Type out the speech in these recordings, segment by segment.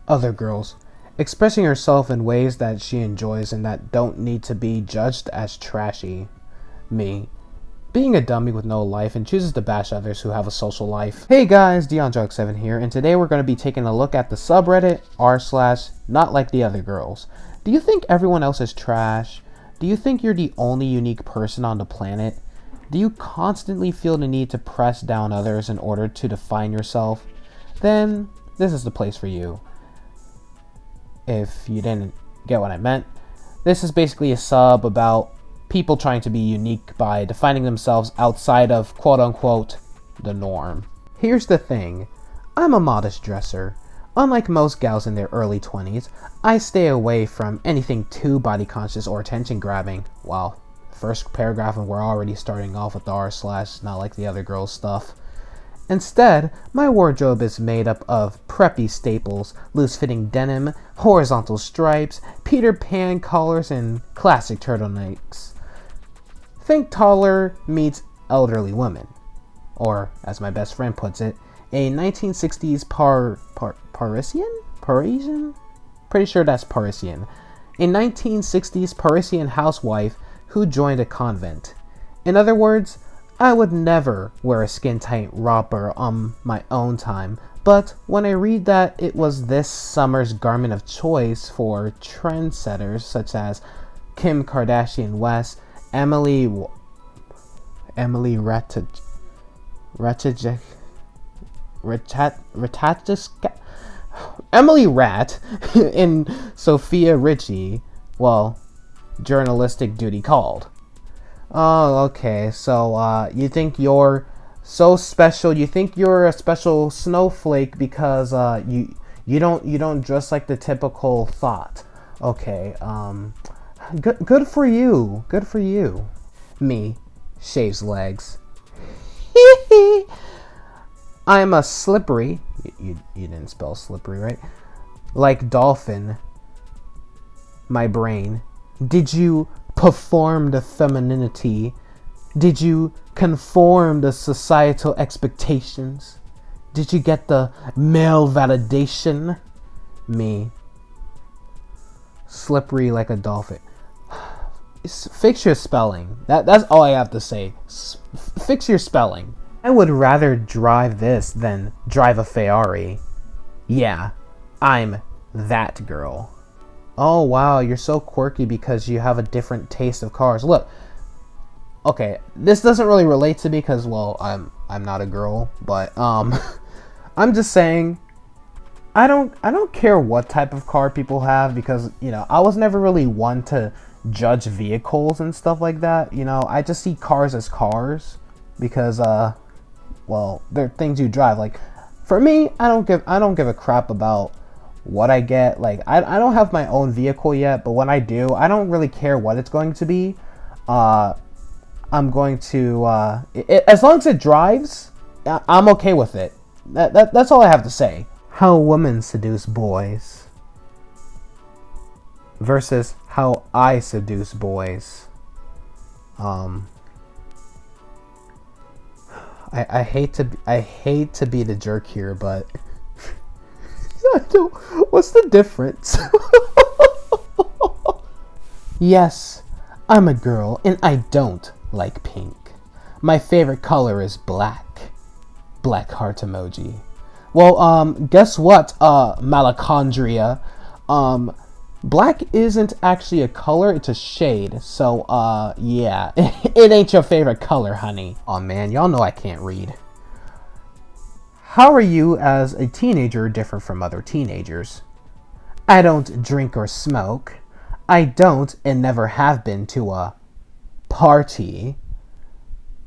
Other girls, expressing herself in ways that she enjoys and that don't need to be judged as trashy. Me, being a dummy with no life and chooses to bash others who have a social life. Hey guys, DeonJoke7 here, and today we're going to be taking a look at the subreddit r/notliketheothergirls. Do you think everyone else is trash? Do you think you're the only unique person on the planet? Do you constantly feel the need to press down others in order to define yourself? Then this is the place for you. If you didn't get what I meant, this is basically a sub about people trying to be unique by defining themselves outside of quote-unquote the norm. Here's the thing, I'm a modest dresser. Unlike most gals in their early 20s, I stay away from anything too body conscious or attention grabbing. Wow, first paragraph and we're already starting off with the r/notliketheothergirls stuff. Instead, my wardrobe is made up of preppy staples, loose-fitting denim, horizontal stripes, Peter Pan collars, and classic turtlenecks. Think taller meets elderly women. Or, as my best friend puts it, a 1960s Parisian? Pretty sure that's Parisian. A 1960s Parisian housewife who joined a convent. In other words, I would never wear a skin-tight romper on my own time, but when I read that it was this summer's garment of choice for trendsetters such as Kim Kardashian West, Emily Ratt, and Sophia Richie, well, journalistic duty called. Oh, okay. So, you think you're so special? You think you're a special snowflake because you don't dress like the typical thought. Okay. Good for you. Good for you. Me, shaves legs. I'm a slippery. You didn't spell slippery, right? Like dolphin. My brain. Did you perform the femininity? Did you conform the societal expectations? Did you get the male validation? Me. Slippery like a dolphin. Fix your spelling. That's all I have to say. Fix your spelling. I would rather drive this than drive a Ferrari. Yeah, I'm that girl. Oh wow, you're so quirky because you have a different taste of cars. Look, okay, this doesn't really relate to me because, well, I'm not a girl, but I'm just saying, I don't care what type of car people have because, you know, I was never really one to judge vehicles and stuff like that. You know, I just see cars as cars because well, they're things you drive. Like for me, I don't give a crap about what I get. Like I don't have my own vehicle yet, but when I do, I don't really care what it's going to be. I'm going to as long as it drives, I'm okay with it. That's all I have to say. How women seduce boys versus how I seduce boys. I hate to be the jerk here, but I don't. What's the difference? Yes, I'm a girl and I don't like pink. My favorite color is black. Black heart emoji. Well, guess what, Malachondria? Black isn't actually a color, it's a shade. So, yeah. It ain't your favorite color, honey. Aw, man, y'all know I can't read. How are you as a teenager different from other teenagers? I don't drink or smoke. I don't and never have been to a party.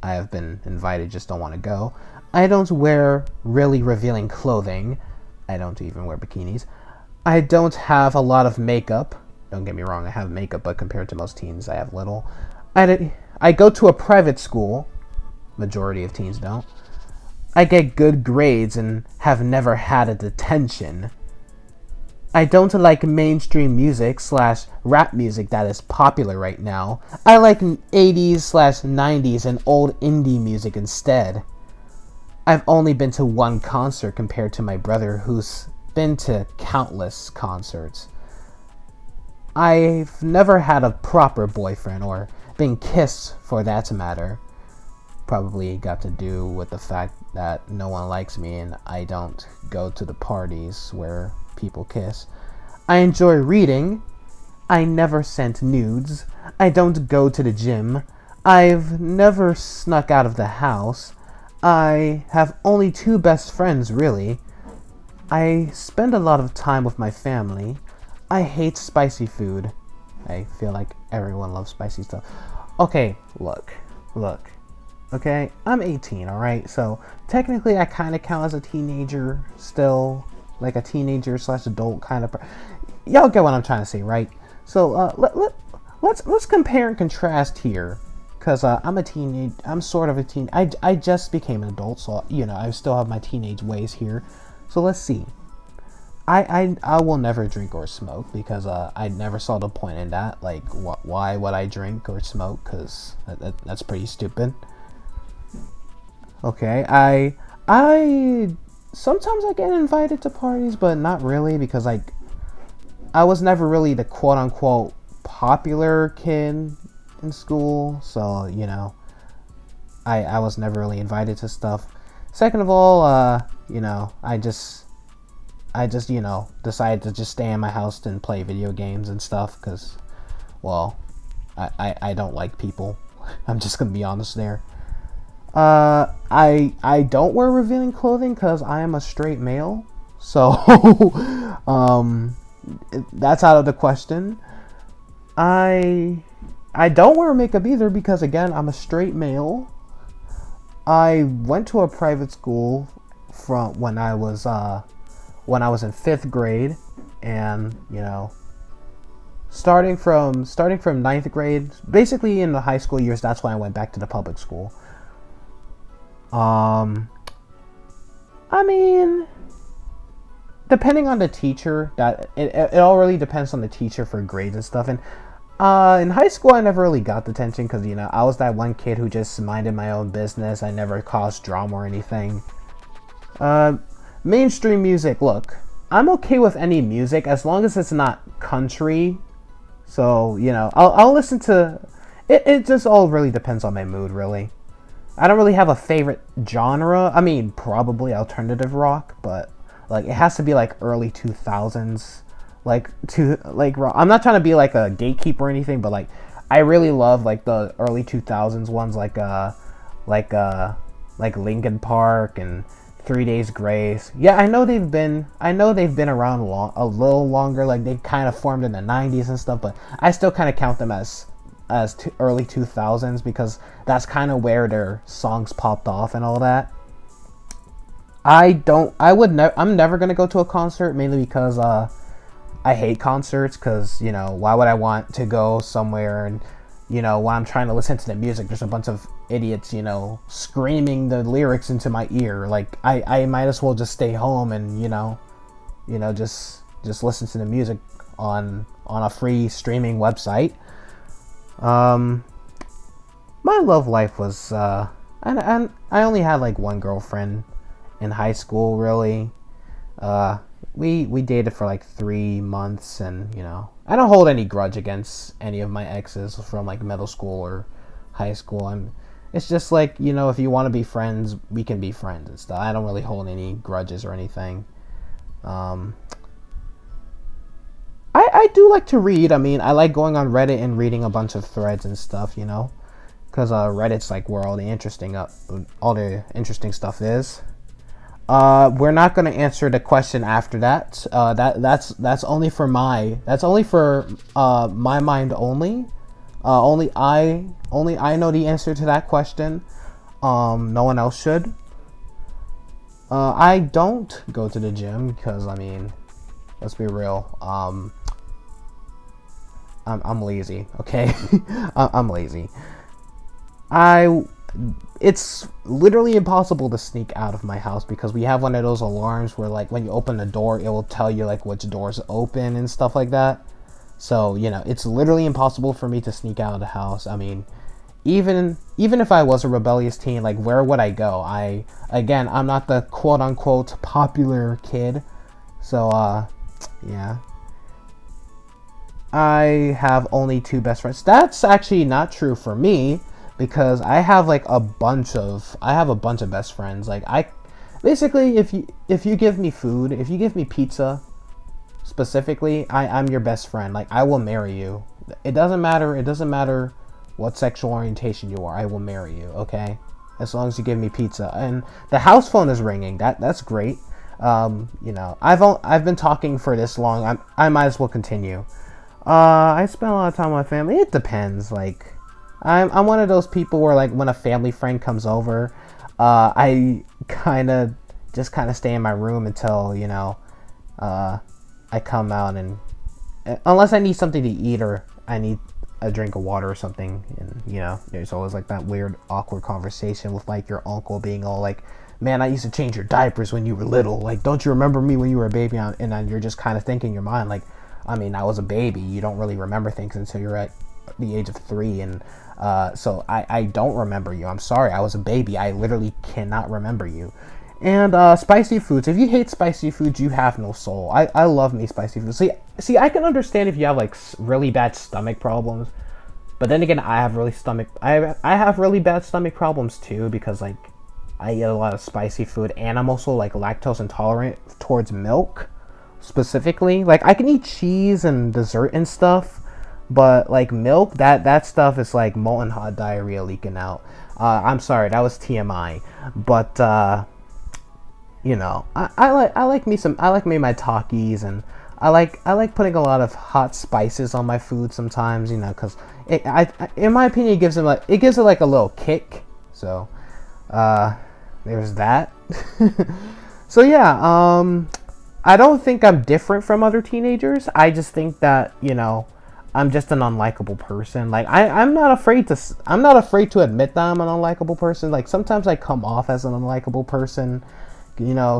I have been invited, just don't want to go. I don't wear really revealing clothing. I don't even wear bikinis. I don't have a lot of makeup. Don't get me wrong, I have makeup, but compared to most teens, I have little. I go to a private school. Majority of teens don't. I get good grades and have never had a detention. I don't like mainstream music / rap music that is popular right now. I like 80s / 90s and old indie music instead. I've only been to one concert compared to my brother who's been to countless concerts. I've never had a proper boyfriend or been kissed for that matter. Probably got to do with the fact that no one likes me and I don't go to the parties where people kiss. I enjoy reading. I never sent nudes. I don't go to the gym. I've never snuck out of the house. I have only 2 best friends, really. I spend a lot of time with my family. I hate spicy food. I feel like everyone loves spicy stuff. Okay, look. Okay, I'm 18, alright? So, technically I kind of count as a teenager still. Like a teenager slash adult kind of... Y'all get what I'm trying to say, right? So, let's compare and contrast here. Because I'm sort of a teen. I just became an adult, so, you know, I still have my teenage ways here. So, let's see. I will never drink or smoke because I never saw the point in that. Like, why would I drink or smoke? Because that's pretty stupid. Okay, I sometimes I get invited to parties, but not really because like I was never really the quote unquote popular kid in school, so you know I was never really invited to stuff. Second of all, you know, I just you know decided to just stay in my house and play video games and stuff because, well, I don't like people. I'm just gonna be honest there. I don't wear revealing clothing because I am a straight male, so that's out of the question. I don't wear makeup either because again I'm a straight male. I went to a private school from when I was in 5th grade, and you know, starting from ninth grade, basically in the high school years, that's when I went back to the public school. I mean, depending on the teacher, that it all really depends on the teacher for grades and stuff. And in high school, I never really got the attention because, you know, I was that one kid who just minded my own business. I never caused drama or anything. Mainstream music, look, I'm okay with any music as long as it's not country. So, you know, I'll listen to it. It just all really depends on my mood, really. I don't really have a favorite genre. I mean, probably alternative rock, but like it has to be like early 2000s, like rock. I'm not trying to be like a gatekeeper or anything, but like I really love like the early 2000s ones, like Linkin Park and 3 Days Grace. Yeah, I know they've been around a little longer. Like they kind of formed in the 90s and stuff, but I still kind of count them as early 2000s because that's kind of where their songs popped off and all that. I'm never gonna go to a concert, mainly because I hate concerts because, you know, why would I want to go somewhere and, you know, when I'm trying to listen to the music, there's a bunch of idiots, you know, screaming the lyrics into my ear. Like I might as well just stay home and, you know, just listen to the music on a free streaming website. My love life was, and I only had like one girlfriend in high school, really. We dated for like 3 months, and you know, I don't hold any grudge against any of my exes from like middle school or high school. It's just like, you know, if you want to be friends, we can be friends and stuff. I don't really hold any grudges or anything. I do like to read. I mean, I like going on Reddit and reading a bunch of threads and stuff, you know, because Reddit's like where all the interesting stuff is. We're not gonna answer the question after that. That's only for my mind only. Only I know the answer to that question. No one else should. I don't go to the gym because, I mean, let's be real. I'm lazy. Okay, I'm lazy. It's literally impossible to sneak out of my house because we have one of those alarms where, like, when you open the door, it will tell you like which door's open and stuff like that. So, you know, it's literally impossible for me to sneak out of the house. I mean, even if I was a rebellious teen, like, where would I go? I'm not the quote unquote popular kid. So, yeah. I have only 2 best friends. That's actually not true for me because I have like a bunch of best friends. Like I basically if you give me food, if you give me pizza specifically, I'm your best friend. Like I will marry you. It doesn't matter what sexual orientation you are. I will marry you, okay? As long as you give me pizza. And the house phone is ringing. That's great. You know, I've been talking for this long. I might as well continue. I spend a lot of time with my family. It depends. Like, I'm one of those people where like when a family friend comes over, I kind of stay in my room until I come out and unless I need something to eat or I need a drink of water or something, and there's always like that weird awkward conversation with like your uncle being all like, man, I used to change your diapers when you were little, like don't you remember me when you were a baby? And then you're just kind of thinking in your mind like, I mean, I was a baby. You don't really remember things until you're at the age of 3, and so I don't remember you. I'm sorry, I was a baby. I literally cannot remember you. And spicy foods. If you hate spicy foods, you have no soul. I love me spicy foods. See, I can understand if you have like really bad stomach problems, but then again, I have really bad stomach problems too because like I eat a lot of spicy food, and I'm also like lactose intolerant towards milk specifically. Like I can eat cheese and dessert and stuff, but like milk, that stuff is like molten hot diarrhea leaking out. I'm sorry, that was TMI, but I like me my Takis, and I like putting a lot of hot spices on my food sometimes, because in my opinion, it gives it like a little kick. So there's that. So yeah, I don't think I'm different from other teenagers. I just think that I'm just an unlikable person. Like I'm not afraid to admit that I'm an unlikable person. Like sometimes I come off as an unlikable person.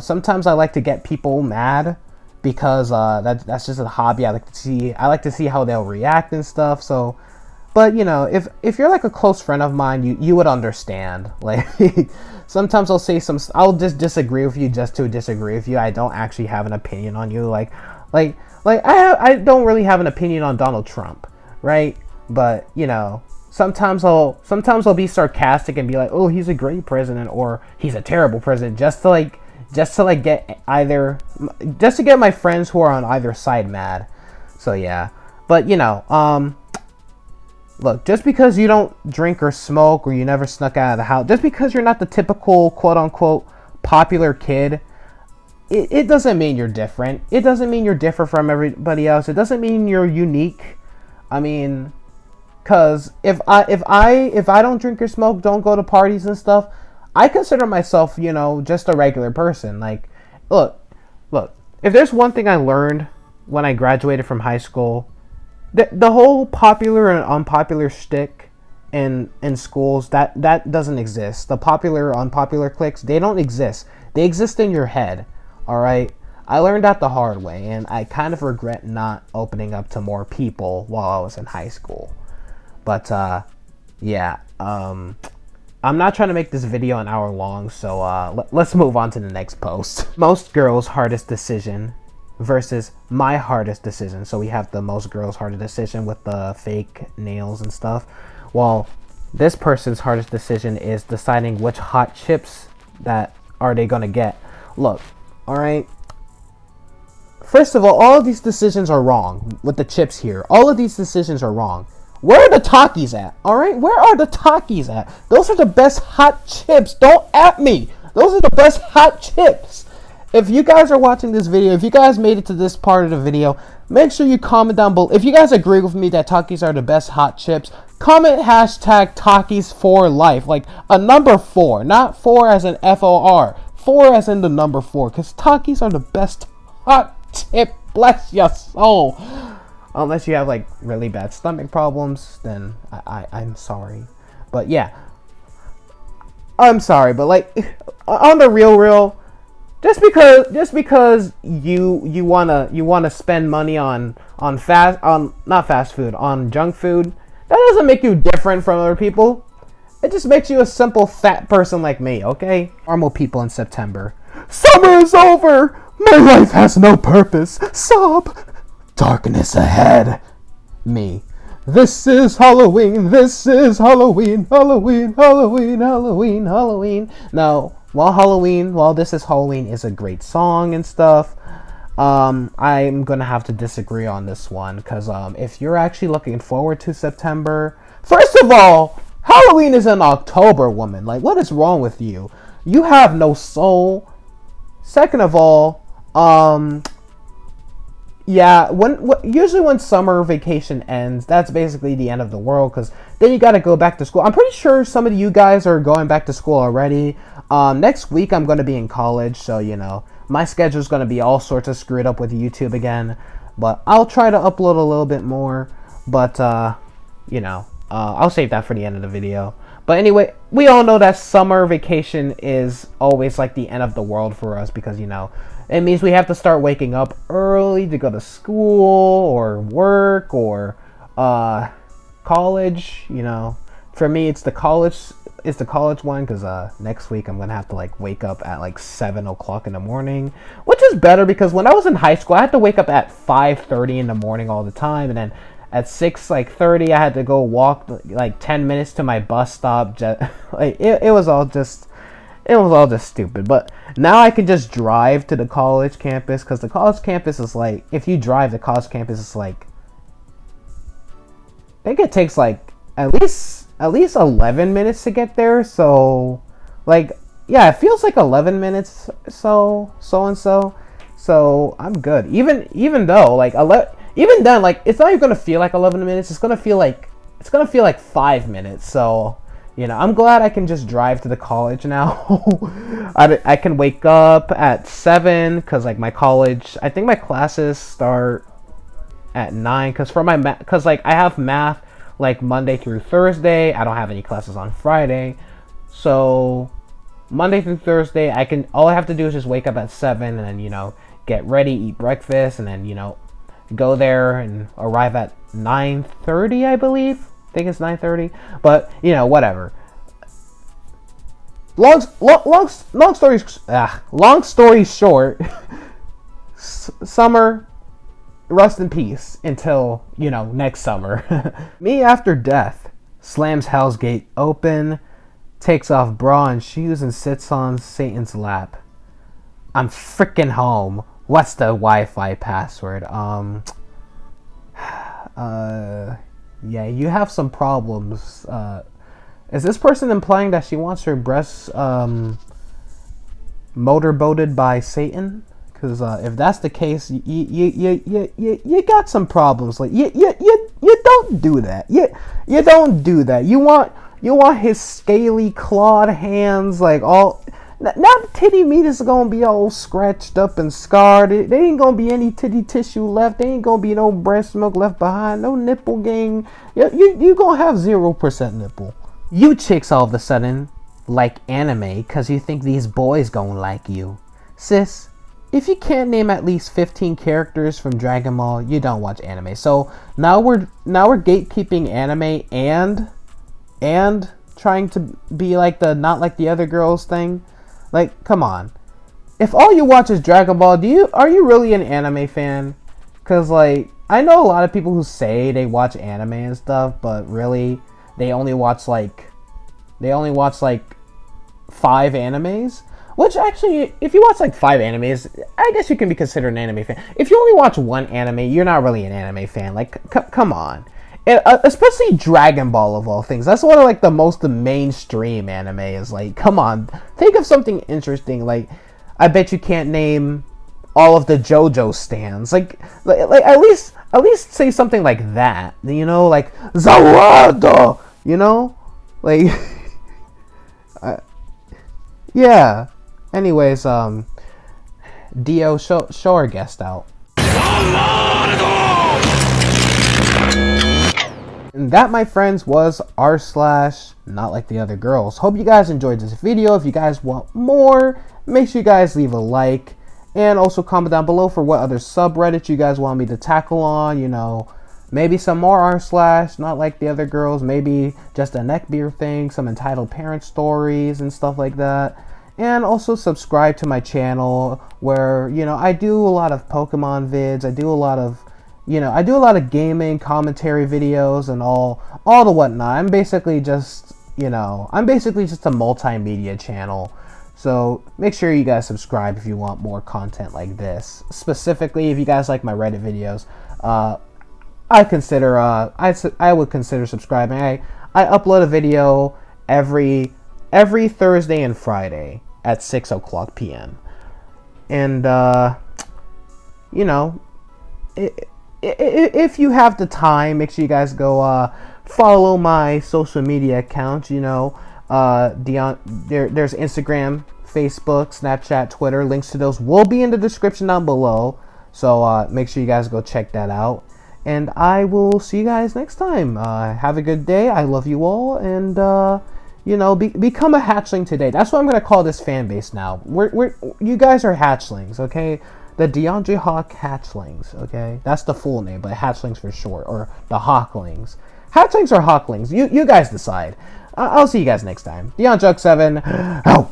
Sometimes I like to get people mad because that's just a hobby. I like to see how they'll react and stuff. So, but if you're like a close friend of mine, you would understand. Like sometimes I'll just disagree with you just to disagree with you. I don't actually have an opinion on you. Like I don't really have an opinion on Donald Trump, right? But sometimes I'll be sarcastic and be like, oh, he's a great president, or he's a terrible president, just to get my friends who are on either side mad. So yeah, but look, just because you don't drink or smoke, or you never snuck out of the house, just because you're not the typical quote unquote popular kid, it doesn't mean you're different. It doesn't mean you're different from everybody else. It doesn't mean you're unique. I mean, cause if I don't drink or smoke, don't go to parties and stuff, I consider myself, just a regular person. Like, look, if there's one thing I learned when I graduated from high school, the whole popular and unpopular shtick in schools, that doesn't exist. The popular, unpopular cliques, they don't exist. They exist in your head, all right? I learned that the hard way, and I kind of regret not opening up to more people while I was in high school. But, yeah, I'm not trying to make this video an hour long, so let's move on to the next post. Most girls' hardest decision versus my hardest decision. So we have the most girls' hardest decision with the fake nails and stuff. Well, this person's hardest decision is deciding which hot chips that are they gonna get. Look, all right. First of all of these decisions are wrong with the chips here. All of these decisions are wrong. Where are the Takis at? All right, where are the Takis at? Those are the best hot chips. Don't at me. Those are the best hot chips. If you guys are watching this video, if you guys made it to this part of the video, make sure you comment down below. If you guys agree with me that Takis are the best hot chips, comment hashtag Takis for life. Like a number 4, not 4 as in F-O-R. 4 as in the number 4. Because Takis are the best hot chip. Bless your soul. Unless you have like really bad stomach problems, then I'm sorry. But yeah, I'm sorry. But like on the real, just because you wanna spend money on not fast food, on junk food, that doesn't make you different from other people. It just makes you a simple fat person like me. Okay, normal people in September. Summer is over. My life has no purpose. Sob. Darkness ahead. Me. This is Halloween. This is Halloween. Halloween. Halloween. Halloween. Halloween. Now, while This Is Halloween is a great song and stuff, I'm gonna have to disagree on this one, because if you're actually looking forward to September, first of all, Halloween is in October, woman. Like, what is wrong with you? You have no soul. Second of all, yeah, usually when summer vacation ends, that's basically the end of the world, because then you got to go back to school. I'm pretty sure some of you guys are going back to school already. Next week I'm going to be in college, so my schedule is going to be all sorts of screwed up with YouTube again, but I'll try to upload a little bit more, but I'll save that for the end of the video. But anyway, we all know that summer vacation is always like the end of the world for us, because it means we have to start waking up early to go to school or work or college. For me, it's the college one, because next week I'm gonna have to wake up at 7 o'clock in the morning, which is better, because when I was in high school I had to wake up at 5:30 in the morning all the time, and then at 6:30 I had to go walk 10 minutes to my bus stop. It was all just stupid. But now I can just drive to the college campus, because the college campus is if you drive, the college campus is I think it takes at least 11 minutes to get there. So yeah, it feels like 11 minutes, so I'm good. Even though even then, it's not even gonna feel like 11 minutes. It's gonna feel like 5 minutes. So I'm glad I can just drive to the college now. I can wake up at 7, because my college, I think my classes start at 9, because I have math Monday through Thursday. I don't have any classes on Friday, so Monday through Thursday all I have to do is just wake up at 7, and then get ready, eat breakfast, and then go there and arrive at 9:30, I believe. I think it's 9:30, but whatever. Long story short, summer, rest in peace until next summer. Me after death slams Hell's Gate open, takes off bra and shoes, and sits on Satan's lap. I'm freaking home. What's the Wi-Fi password? Yeah, you have some problems. Is this person implying that she wants her breasts motorboated by Satan? Because if that's the case, you got some problems. You don't do that. You don't do that. You want his scaly clawed hands all. Now the titty meat is gonna be all scratched up and scarred. There ain't gonna be any titty tissue left. There ain't gonna be no breast milk left behind. No nipple gain. You gonna have 0% nipple. You chicks all of a sudden like anime because you think these boys gonna like you. Sis, if you can't name at least 15 characters from Dragon Ball, you don't watch anime. So now we're gatekeeping anime and trying to be the not like the other girls thing. Come on. If all you watch is Dragon Ball, are you really an anime fan? Because, I know a lot of people who say they watch anime and stuff, but really, they only watch, 5 animes. Which, actually, if you watch, 5 animes, I guess you can be considered an anime fan. If you only watch one anime, you're not really an anime fan. Come on. Especially Dragon Ball, of all things. That's one of the most mainstream anime is. Come on, think of something interesting. I bet you can't name all of the JoJo stands. At least say something like that. Zawada. Yeah. Anyways, Dio, show our guest out. And that, my friends, was r/not like the other girls. Hope you guys enjoyed this video. If you guys want more, make sure you guys leave a like, and also comment down below for what other subreddits you guys want me to tackle on. Maybe some more r/not like the other girls, maybe just a neckbeard thing, some entitled parent stories and stuff like that. And also subscribe to my channel where, you know, I do a lot of Pokemon vids. I do a lot of, you know, I do a lot of gaming commentary videos and all the whatnot. I'm basically just, you know, I'm basically just a multimedia channel. So make sure you guys subscribe if you want more content like this. Specifically, if you guys like my Reddit videos, I would consider subscribing. I upload a video every Thursday and Friday at 6 o'clock p.m. And you know, if you have the time, make sure you guys go follow my social media accounts. You know, there's Instagram, Facebook, Snapchat, Twitter. Links to those will be in the description down below. So make sure you guys go check that out. And I will see you guys next time. Have a good day. I love you all. And, you know, become a hatchling today. That's what I'm going to call this fan base now. You guys are hatchlings, okay? The DeAndre Hawk hatchlings, okay? That's the full name, but hatchlings for short. Or the Hawklings. Hatchlings or Hawklings? You guys decide. I'll see you guys next time. DeAndre7 out.